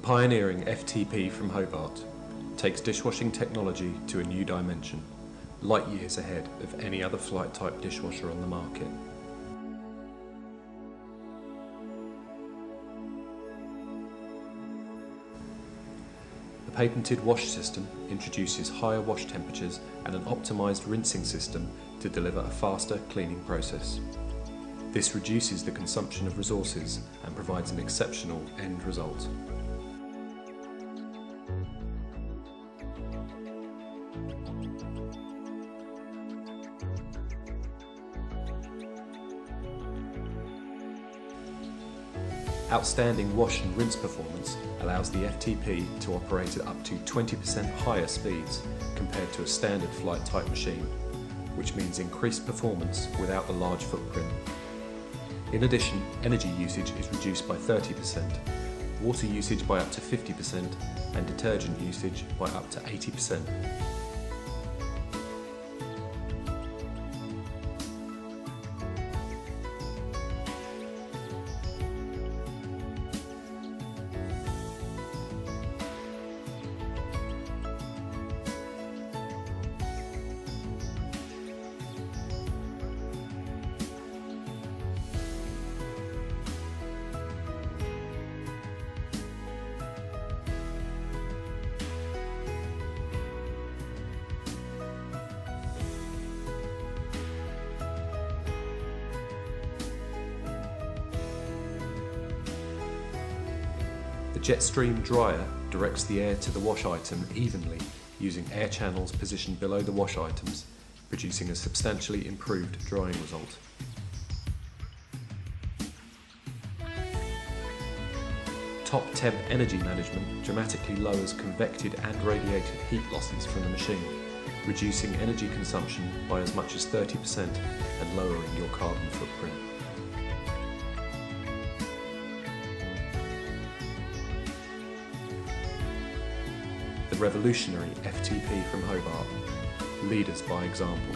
pioneering FTP from Hobart takes dishwashing technology to a new dimension, light years ahead of any other flight type dishwasher on the market. The patented wash system introduces higher wash temperatures and an optimised rinsing system to deliver a faster cleaning process. This reduces the consumption of resources and provides an exceptional end result. Outstanding wash and rinse performance allows the FTP to operate at up to 20% higher speeds compared to a standard flight type machine, which means increased performance without the large footprint. In addition, energy usage is reduced by 30%, water usage by up to 50% and detergent usage by up to 80%. The Jetstream dryer directs the air to the wash item evenly using air channels positioned below the wash items, producing a substantially improved drying result. Top temp energy management dramatically lowers convected and radiated heat losses from the machine, reducing energy consumption by as much as 30% and lowering your carbon footprint. The revolutionary FTP from Hobart, leaders by example.